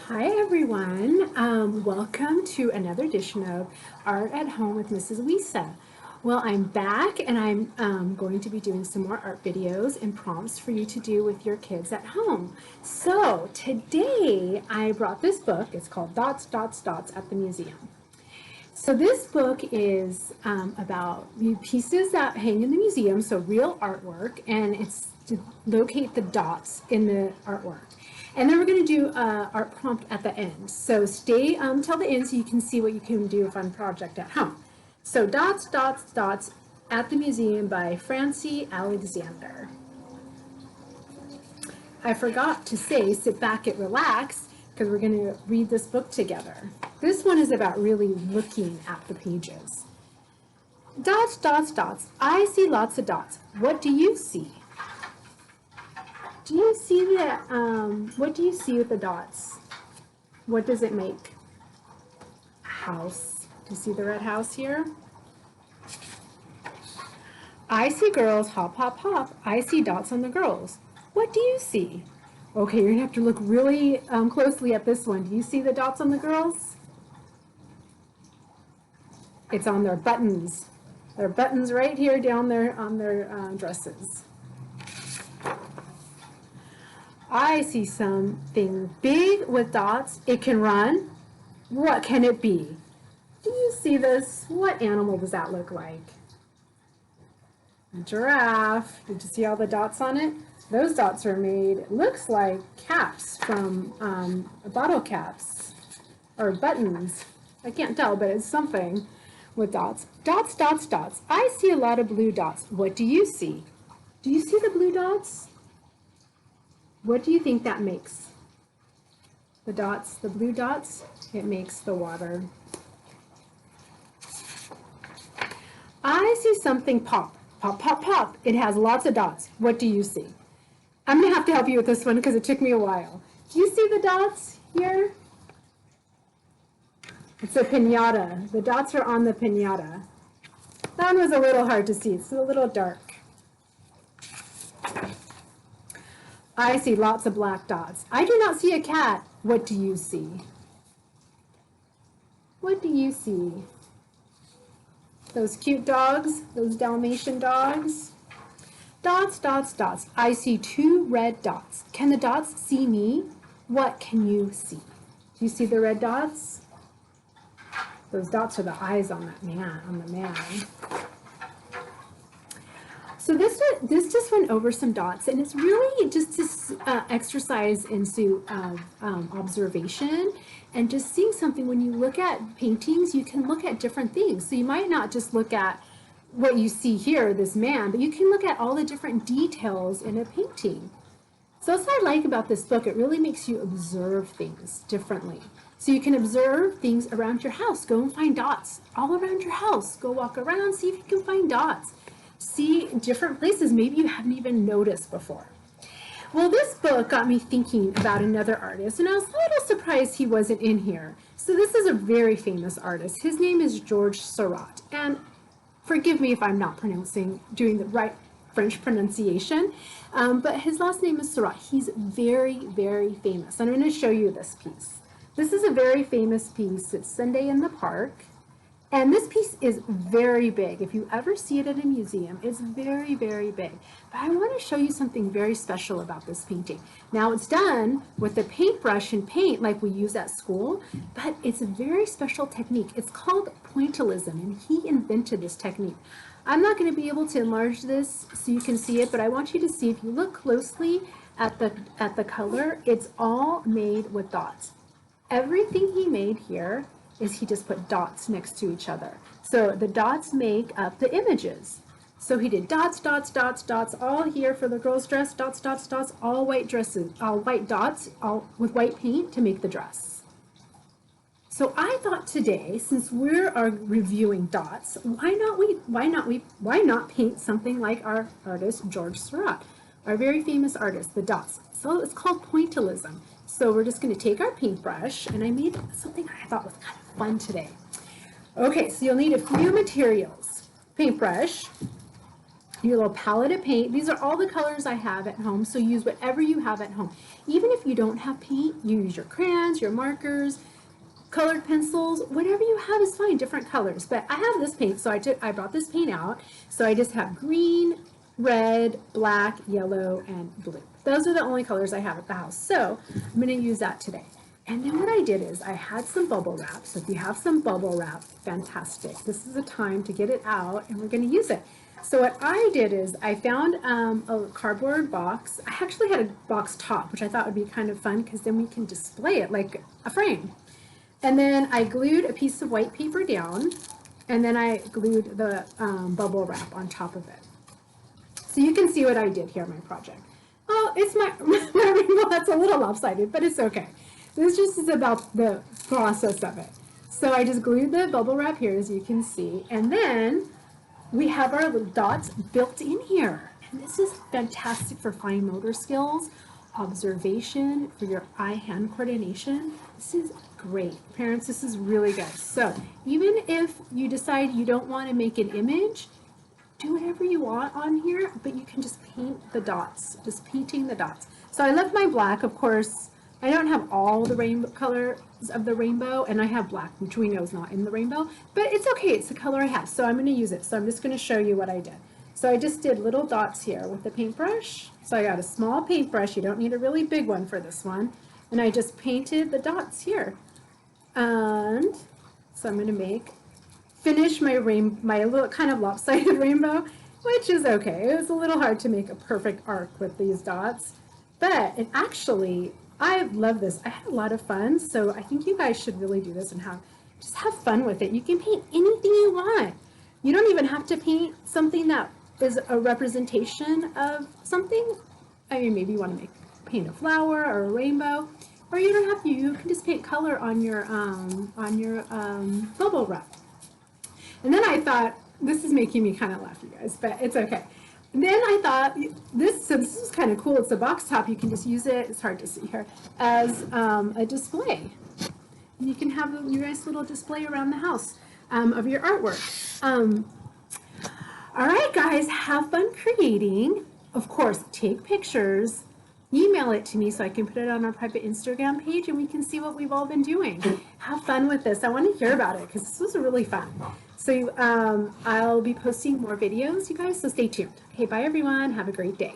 Hi everyone, welcome to another edition of Art at Home with Mrs. Lisa. Well, I'm back and I'm going to be doing some more art videos and prompts for you to do with your kids at home. So today I brought this book. It's called Dots, Dots, Dots at the Museum. So this book is about pieces that hang in the museum, so real artwork, and it's to locate the dots in the artwork. And then we're going to do an art prompt at the end. So stay till the end so you can see what you can do a fun project at home. So Dots, Dots, Dots at the Museum by Francie Alexander. I forgot to say sit back and relax because we're going to read this book together. This one is about really looking at the pages. Dots, dots, dots. I see lots of dots. What do you see? Do you see that? What do you see with the dots? What does it make? A house. Do you see the red house here? I see girls, hop, hop, hop. I see dots on the girls. What do you see? Okay, you're gonna have to look really closely at this one. Do you see the dots on the girls? It's on their buttons. There are buttons right here down there on their dresses. I see something big with dots. It can run. What can it be? Do you see this? What animal does that look like? A giraffe. Did you see all the dots on it? Those dots are made, it looks like caps from bottle caps or buttons. I can't tell, but it's something with dots. Dots, dots, dots. I see a lot of blue dots. What do you see? Do you see the blue dots? What do you think that makes? The dots, the blue dots, it makes the water. I see something pop, pop, pop, pop. It has lots of dots. What do you see? I'm going to have to help you with this one because it took me a while. Do you see the dots here? It's a piñata. The dots are on the piñata. That one was a little hard to see. It's a little dark. I see lots of black dots. I do not see a cat. What do you see? What do you see? Those cute dogs, those Dalmatian dogs. Dots, dots, dots. I see two red dots. Can the dots see me? What can you see? Do you see the red dots? Those dots are the eyes on that man, on the man. So this just went over some dots, and it's really just this exercise into observation and just seeing something. When you look at paintings, you can look at different things. So you might not just look at what you see here, this man, but you can look at all the different details in a painting. So that's what I like about this book. It really makes you observe things differently. So you can observe things around your house. Go and find dots all around your house. Go walk around, see if you can find dots. See different places maybe you haven't even noticed before. Well, this book got me thinking about another artist, and I was a little surprised he wasn't in here. So this is a very famous artist. His name is Georges Seurat, and forgive me if I'm not doing the right French pronunciation, but his last name is Seurat. He's very, very famous. I'm going to show you this piece. This is a very famous piece. It's Sunday in the Park. And this piece is very big. If you ever see it at a museum, it's very, very big. But I want to show you something very special about this painting. Now, it's done with a paintbrush and paint like we use at school, but it's a very special technique. It's called pointillism, and he invented this technique. I'm not going to be able to enlarge this so you can see it, but I want you to see, if you look closely at the color, it's all made with dots. Everything he made here is he just put dots next to each other. So the dots make up the images. So he did dots, dots, dots, dots, all here for the girl's dress, dots, dots, dots, all white dresses, all white dots, all with white paint to make the dress. So I thought today, since we are reviewing dots, why not paint something like our artist Georges Seurat, our very famous artist, the dots. So it's called pointillism. So we're just going to take our paintbrush, and I made something I thought was kind of fun today. Okay, so you'll need a few materials. Paintbrush. your little palette of paint. These are all the colors I have at home, so use whatever you have at home. Even if you don't have paint, you use your crayons, your markers, colored pencils, whatever you have is fine, different colors. But I have this paint, so I brought this paint out. So I just have green, red, black, yellow, and blue. Those are the only colors I have at the house. So I'm going to use that today. And then what I did is I had some bubble wrap. So if you have some bubble wrap, fantastic. This is the time to get it out and we're going to use it. So what I did is I found a cardboard box. I actually had a box top, which I thought would be kind of fun because then we can display it like a frame. And then I glued a piece of white paper down, and then I glued the bubble wrap on top of it. So you can see what I did here in my project. Oh, it's my rainbow that's a little lopsided, but it's okay. This just is about the process of it. So I just glued the bubble wrap here, as you can see, and then we have our little dots built in here. And this is fantastic for fine motor skills, observation, for your eye-hand coordination. This is great. Parents, this is really good. So even if you decide you don't want to make an image, do whatever you want on here, but you can just paint the dots, just painting the dots. So I left my black, of course. I don't have all the rainbow colors of the rainbow, and I have black, which we know is not in the rainbow, but it's okay, it's the color I have, so I'm going to use it. So I'm just going to show you what I did. So I just did little dots here with the paintbrush. So I got a small paintbrush, you don't need a really big one for this one, and I just painted the dots here. And so I'm going to finish my little kind of lopsided rainbow, which is okay. It was a little hard to make a perfect arc with these dots, but it actually, I love this. I had a lot of fun, so I think you guys should really do this and just have fun with it. You can paint anything you want. You don't even have to paint something that is a representation of something. I mean, maybe you want to paint a flower or a rainbow, or you don't have to. You can just paint color on your bubble wrap. And then I thought, this is making me kind of laugh, you guys, but it's okay. Then I thought, this is kind of cool. It's a box top. You can just use it, it's hard to see here, as a display. And you can have a nice little display around the house of your artwork. All right, guys, have fun creating. Of course, take pictures, email it to me so I can put it on our private Instagram page and we can see what we've all been doing. Have fun with this. I want to hear about it because this was really fun. So I'll be posting more videos, you guys, so stay tuned. Okay, bye everyone. Have a great day.